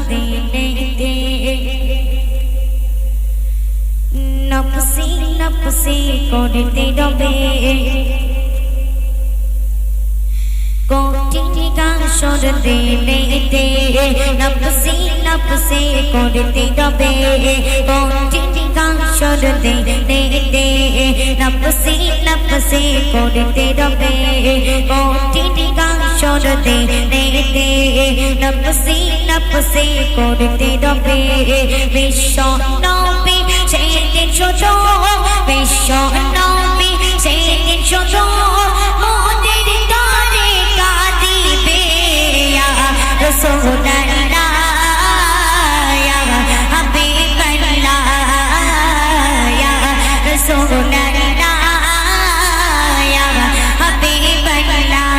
দিলেতে নফসি নফসি করতে রবে কোটি গাছর দিলেতে নফসি নফসি করতে রবে কোটি গাছর দিলেতে নফসি নফসি করতে রবে কোটি গাছর দিলেতে নফসি নফসি করতে রবে বিশ্ব নবী সেদিন শুধু বিশ্ব নবী সেদিন শুধু মোদের তরে কাঁদিবে ইয়া রাসূলুল্লাহ ইয়া হাবিবাল্লাহ ইয়া রাসূলুল্লাহ ইয়া হাবিবাল্লাহ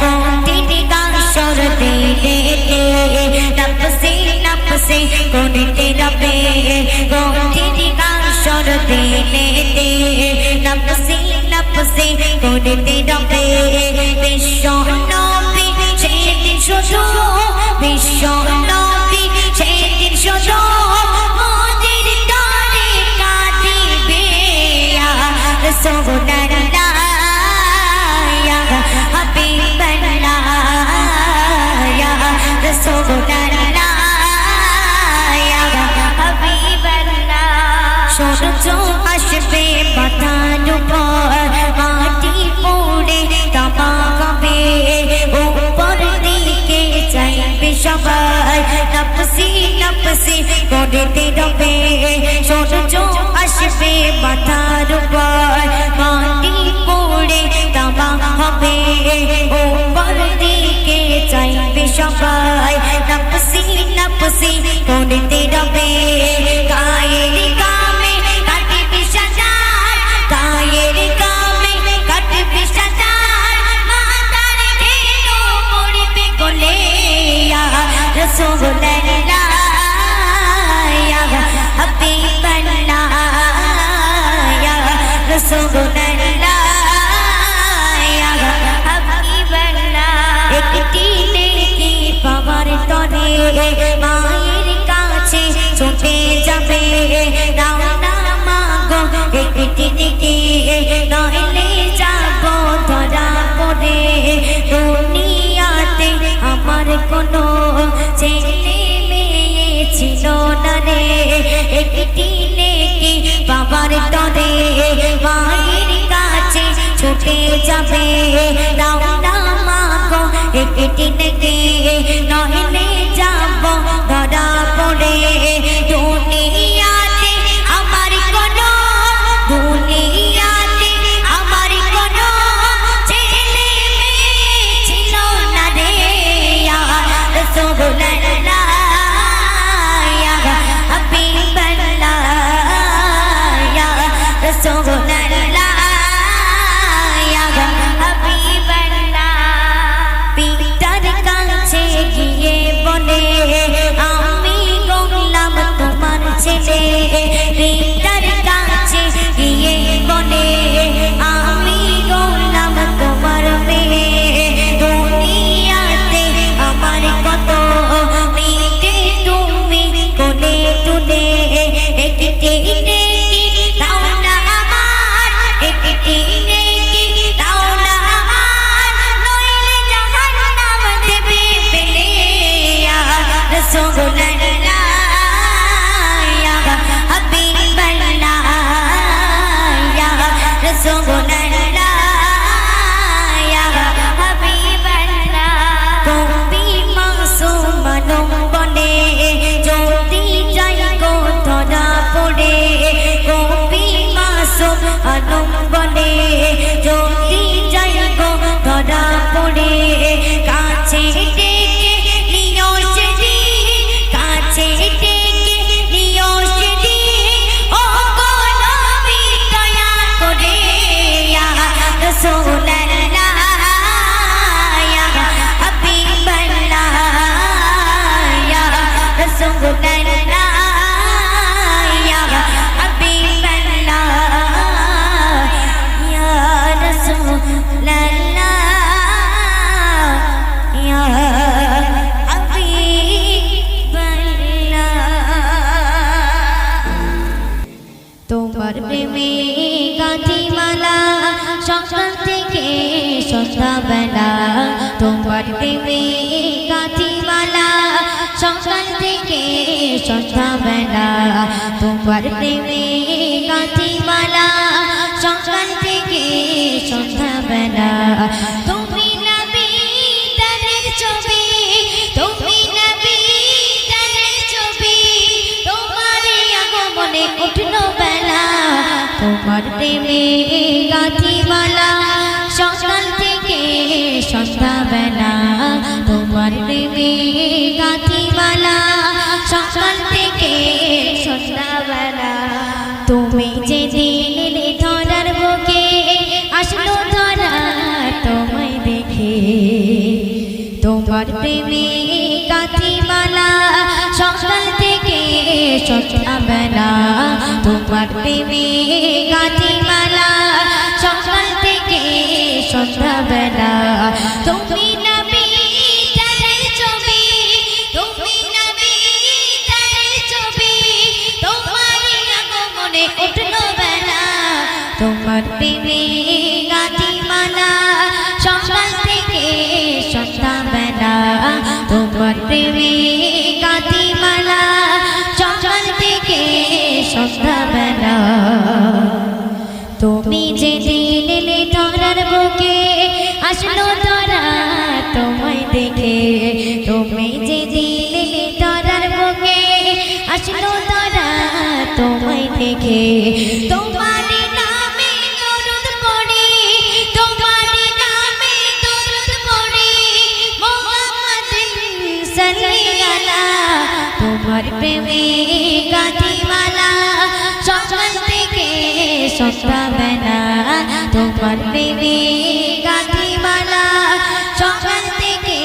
কোটি গাছর দিলেতে নফসি নফসি করতে রবে কোটি গাছর দিলেতে নফসি নফসি করতে রবে বিশ্ব নবী সেদিন শুধু বিশ্ব নবী সেদিন শুধু মোদের তরে কাঁদিবে ইয়া রাসূলুল্লাহ ইয়া হাবিবাল্লাহ ইয়া রাসূলুল্লাহ ইয়া হাবিবাল্লাহ সূর্য আসবে মাথার উপর মাটি পড়ে তামা হবে উপর দিকে চাইবে সবাই নফসি নফসি করতে রবে সূর্য আসবে মাথার উপর মাটি পড়ে তামা হবে উপর দিকে চাইবে সবাই নফসি নফসি করতে রবে কায়ের কামে কাটবে সাজার কায়ের কামে কাটবে সাজার মাতার ঢেউ পড়বে গলে ইয়া রাসূলুল্লাহ ইয়া হাবিবাল্লাহ ইয়া রাসূলুল্লাহ ইয়া হাবিবাল্লাহ একটি নেকি পাওয়ার তরে মায়ের কাছে ছুটে যাবে নাও না মাগো একটি নেকি নইলে যাব ধরা পড়ে দুনিয়াতে আমার কোনো ছেলে মেয়ে ছিল না রে একটি নেকি পাওয়ার তরে মায়ের কাছে ছুটে যাবে নাও না মাগো একটি নেকি নইলে যাব ধরা পড়ে দুনিয়াতে আমার কোনো দুনিয়াতে আমার কোনো ছেলে মেয়ে ছিল না রে ইয়া রাসূলুল্লাহ ইয়া হাবিবাল্লাহ ইয়া রাসূলুল্লাহ ইয়া হাবিবাল্লাহ পিতার কাছে গিয়ে বলে আমি গোলাম তোমার ছেলে পিতার কাছে গিয়ে বলে আমি গোলাম তোমার মেয়ে দুনিয়াতে আমার কত মিটে তুমি কোলে তুলে একটি নেকি দাও না আমার একটি নেকি দাও না আমার নইলে জাহান্নাম দেবে ফেলে ইয়া রাসূলুল্লাহ ইয়া হাবিবাল্লাহ ইয়া রাসূলুল্লাহ ইয়া হাবিবাল্লাহ কবি মাসুম বলে যদি যাই গো ধরা পড়ে কবি মাসুম বলে যদি যাই গো ধরা পড়ে কাছে ডেকে নিও সেদিন সকাল থেকে সন্ধ্যাবেলা তোমার প্রেমে গাঁথিমালা সকাল থেকে সন্ধ্যাবেলা তোমার প্রেমে গাঁথিমালা সকাল থেকে সন্ধ্যাবেলা তুমি নবী তাদের ছবি তুমি নবী তাদের ছবি তোমার আগমনে উঠলো বেলা তোমার প্রেমে গাঁথিমালা সকাল থেকে সন্ধ্যাবেলা তোমার প্রেমে গাঁথিমালা সকাল থেকে সন্ধ্যাবেলা তুমি যে দিলে ধরার বুকে আসলো ধরা তোমায় দেখে তোমার প্রেমে গাঁথিমালা সকাল থেকে সন্ধ্যাবেলা তোমার প্রেমে গাঁথিমালা সকাল থেকে সন্ধ্যাবেলা তুমি নবী তাদের ছবি তুমি নবী তাদের ছবি তোমার আগমনে উঠলো বেলা তোমার প্রেমে গাঁথিমালা সকাল থেকে সন্ধ্যাবেলা তোমার প্রেমে গাঁথিমালা সকাল থেকে সন্ধ্যাবেলা তুমি যে দিলে ধরার বুকে আসলো ধরা তোমায় দেখে তুমি যে দিলে ধরার বুকে আসলো ধরা তোমায় দেখে তোমার নামে দরুদ পড়ি তোমার নামে দরুদ পড়ি মুহাম্মদ সাল্লাল্লাহু আলা তোমার প্রেমে গাঁথিমালা সকাল থেকে সন্ধ্যাবেলা তোমার প্রেমে গাঁথিমালা সকাল থেকে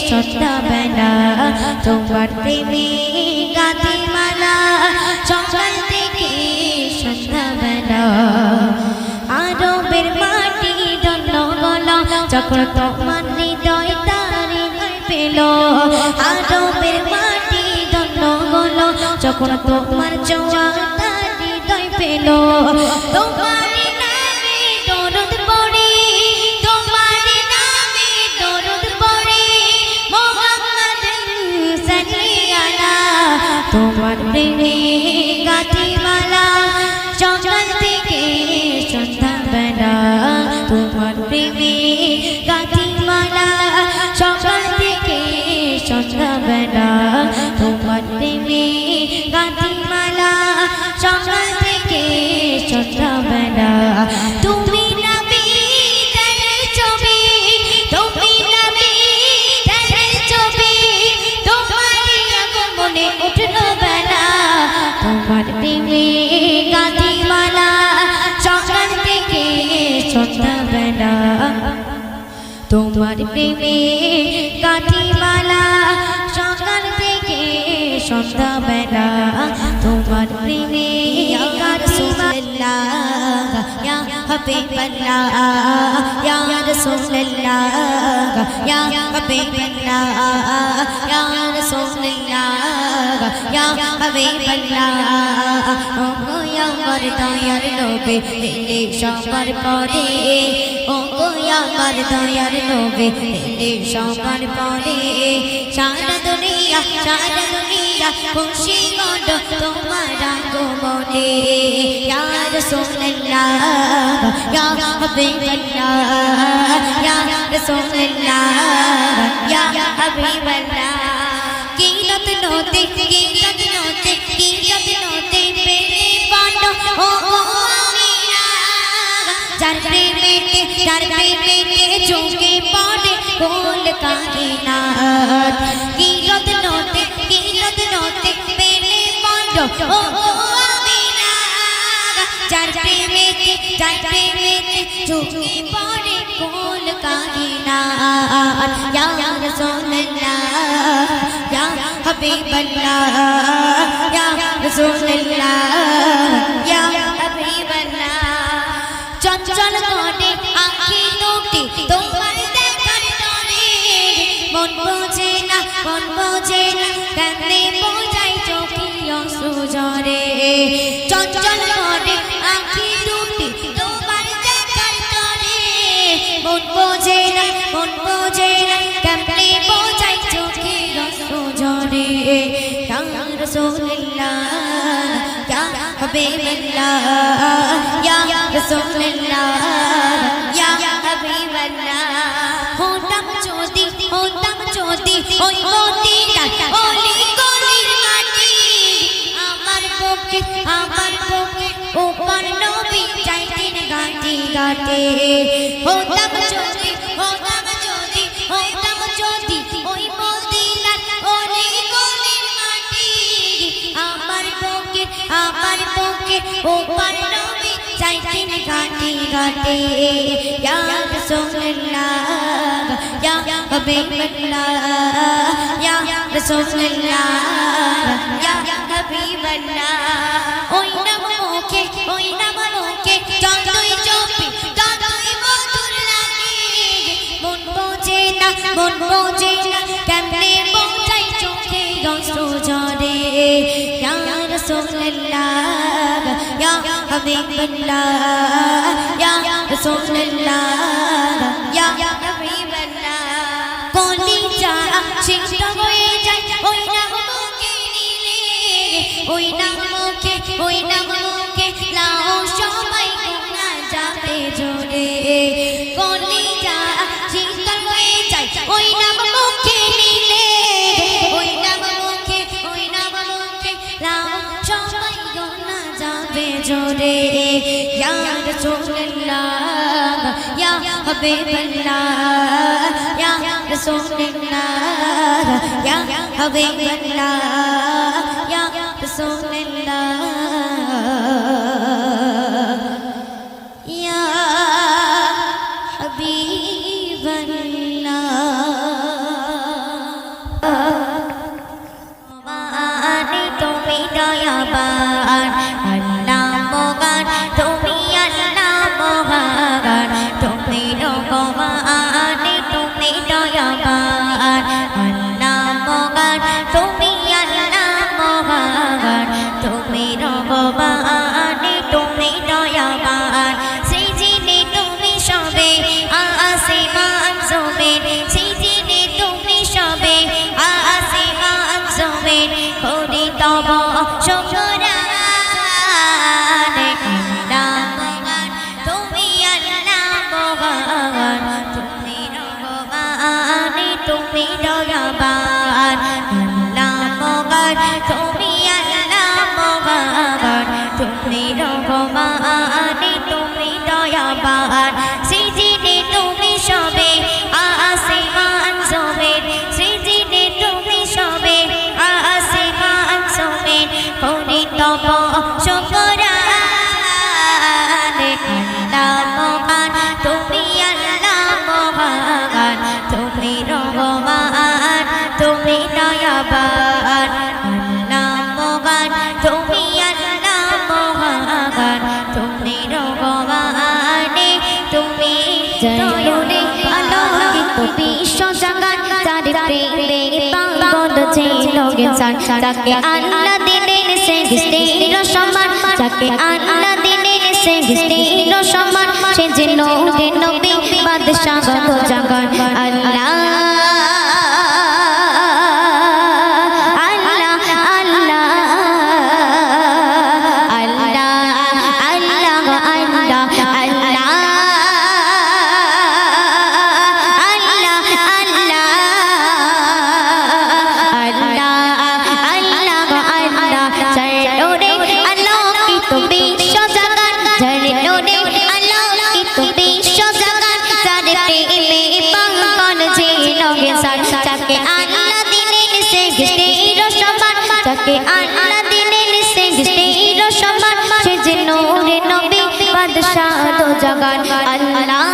সন্ধ্যাবেলা তোমার প্রেমে গাঁথিমালা সকাল থেকে সন্ধ্যাবেলা আরবের মাটি দন্ন গল যখন তোমার হৃদয় তারি পেল আরবের মাটি দন্ন গল যখন তোমার জোয়া হৃদয় পেল তোমার নামে দরুদ পড়ি তোমার নামে দরুদ পড়ি মুহাম্মদ সাল্লাল্লাহু আলা তোমার প্রেমে গাঁথিমালা সকাল থেকে সন্ধ্যাবেলা তোমার প্রেমে গাঁথিমালা সকাল থেকে সন্ধ্যাবেলা তোমার প্রেমে গাঁথিমালা সকাল থেকে সন্ধ্যাবেলা তুমি নবী তাদের ছবি তুমি নবী তাদের ছবি তোমার আগমনে উঠলো বেলা তোমার প্রেমে গাঁথিমালা সকাল থেকে সন্ধ্যাবেলা তোমার প্রেমে গাঁথিমালা সকাল থেকে সন্ধ্যাবেলা তোমার প্রেমে গাঁথিমালা ইয়া হাবিবাল্লাহ ইয়া রাসূলুল্লাহ ইয়া হাবিবাল্লাহ ইয়া রাসূলুল্লাহ ইয়া হাবিবাল্লাহ ও গো আমার দয়ার নবী এলে সবার পরে ও গো আমার দয়ার নবী এলে সবার পরে সারা দুনিয়া খুশি মন তোমার আগমনে ইয়া রাসূলুল্লাহ ইয়া হাবিবাল্লাহ ইয়া রাসূলুল্লাহ ইয়া হাবিবাল্লাহ কি রত্নতে পেলে পানো ও আমিনা যার প্রেমেতে চোখে পড়ে কোল কাহিনাত কি রত্নতে পেলে পানো ও আমিনা যার প্রেমেতে চোখে পড়ে কোল কাহিনাত ইয়া রাসূলুল্লাহ ইয়া হাবিবাল্লাহ ইয়া রাসূলুল্লাহ ইয়া হাবিবাল্লাহ চঞ্চল করে আঁখি দুটি তোমার দেখার তরে মন বোঝে না কান্দে বোঝাই চোখে অশ্রু ঝরে চঞ্চল করে আঁখি দুটি তোমার দেখার তরে Rasulullah, Ya Habiballah, Ya Rasulullah, Ya Habiballah. Hodam jodi, oi Madinar, oli golir mati. Amar poke, upar Nabi jaitin gati gate. Hodam jodi, oi Madinar, oli golir mati. Amar poke, upar Nabi jaitin gati gate. Ya Rasulullah, Ya Habiballah, Ya Rasulullah, Ya Habiballah. Oi nam moke, jotoi jopi, totoi মধুর লাগে। মন বোঝে না, কেমনে বোঝাই চোখে অশ্রু ঝরে। Ya Rasulullah, Ya Habiballah, Ya Rasulullah, Ya Habiballah. কলিজা সিদ্ধ হয়ে যায় ওই নাম মুখে নিলে, ওই নাম মুখে লাও সবাই গুনা যাবে জোরে। কলিজা সিদ্ধ হয়ে যায় ওই নাম মুখে নিলে, ওই নাম মুখে লাও সবাই গুনা যাবে জোরে। Ya Rasulullah, Ya Habiballah, Ya Rasulullah, Ya Habiballah, Ya Rasulullah, Ya Habiballah. Mani tumi dayaban, Allah mogan, tumi Allah mogan, tumi rohman, tumi dayaban, Allah mogan, tumi Allah mogan, tumi rohman, tumi dayaban. Sejini tumi shobe, asiman zoben, sejini tumi shobe, asiman zoben, kori tobo shukran. Allah mogan, tumi Allah mogan, tumi rohman, tumi dayaban. Allah mogan, tumi Allah mogan, tumi rohman, tumi dayaban. Sejini tumi shobe, asiman zoben, sejini tumi shobe, asiman zoben, kori tobo shukran. Allah mogan, tumi Allah mogan, tumi rohman, tumi dayaban. Allah mogan, tumi Allah mogan, tumi rohman, tumi dayaban. আলোকিত বিশ্ব জাগান তারে প্রেমে পাগল যে লোকজন, তাকে আল্লাহ দিলেন শ্রেষ্ঠ সম্মান, তাকে আল্লাহ দিলেন শ্রেষ্ঠ সম্মান। সে যে নূরে নবী বাদশাহ গো জাগান। আল্লাহ তাকে আল্লাহ দিলেন শ্রেষ্ঠ সম্মান, তাকে আল্লাহ দিলেন শ্রেষ্ঠ সম্মান। সে যে নূরে নবী বাদশাহ দো জাগান। আল্লাহ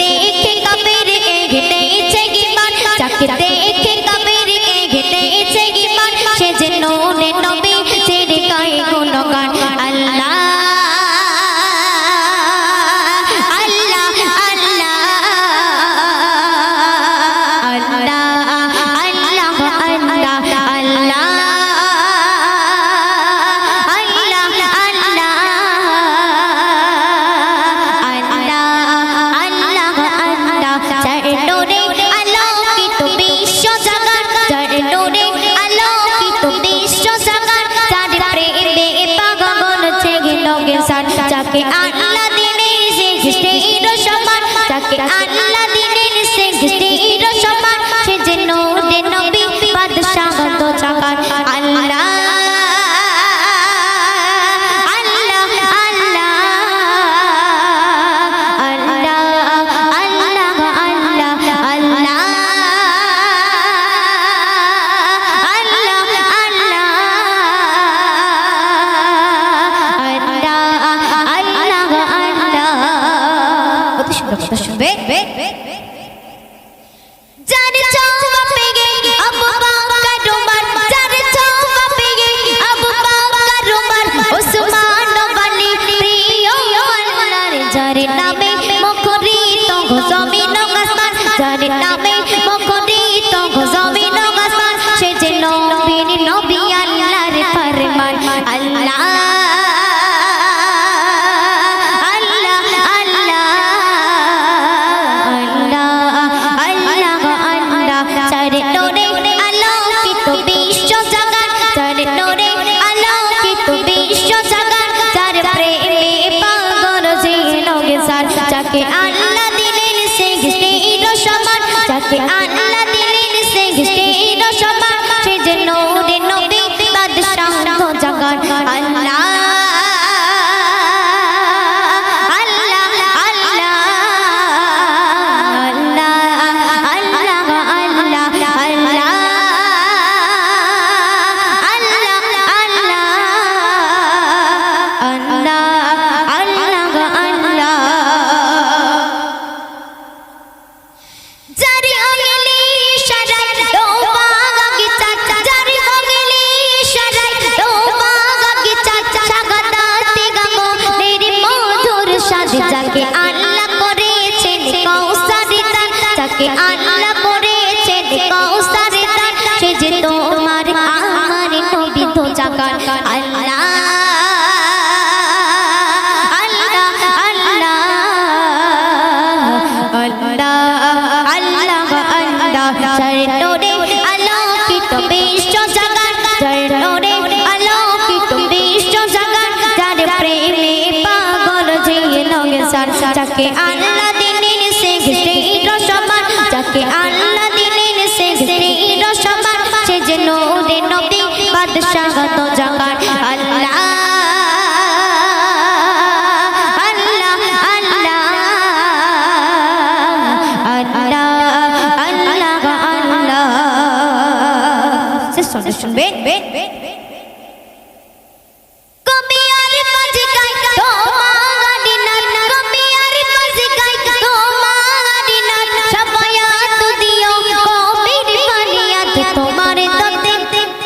দেখে কবির এগিয়েছে গিমান, যাকে দেখে কবির মুখরিত জমিন গাছান সে যে নবীর নবী আল্লাহর ফরমান আল্লাহ যাকে আল্লাহ দিলেন সে গৃষ্টির সমান যাকে আল্লাহ দিলেন সে গৃষ্টির সমান সে যে নূরে নবী বাদশাহ দো জাগান আল্লাহ যাকে আল্লাহ করেছেন কৌসারে দান যাকে আল্লাহ করেছেন কৌসারে দান সে যে তোমার আমার নবী তো জাগান আল্লাহ আল্লাহ আল্লাহ আল্লাহ আল্লাহ আল্লাহ চরণে আলোকিত বিশ্ব জাগান চরণে আলোকিত বিশ্ব জাগান যার প্রেমে পাগল যে যাকে আল্লাহ দিলেন সে গৃষ্টির সমান যাকে আল্লাহ দিলেন সে গৃষ্টির সমান সে যে নূরে নবী বাদশাহ দো জাগান আল্লাহ আল্লাহ আল্লাহ আল্লাহ আল্লাহ আল্লাহ শুনবেন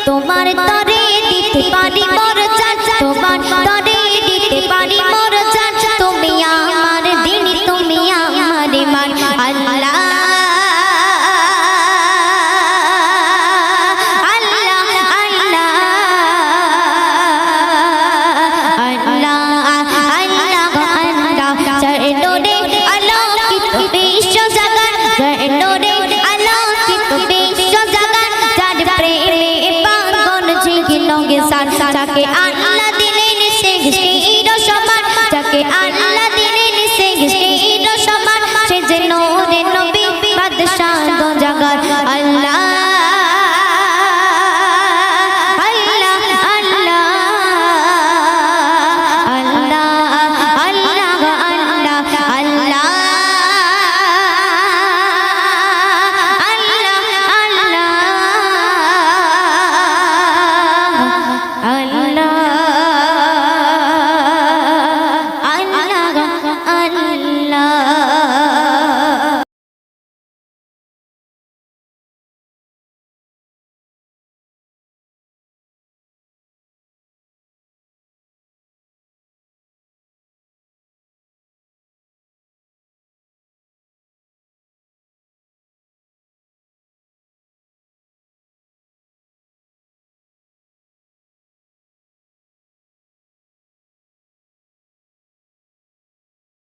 তোমার তরে দিতে পারি মোর জান তোমার তরে দিতে পারি মোর জান তুমি আমার দিন তুমি আমার মান আল্লাহ আল্লাহ আল্লাহ আল্লাহ আল্লাহ আল্লাহ চরণে আলোকিত বিশ্ব জাগান চরণে আলোকিত বিশ্ব জাগান যার প্রেমে যাকে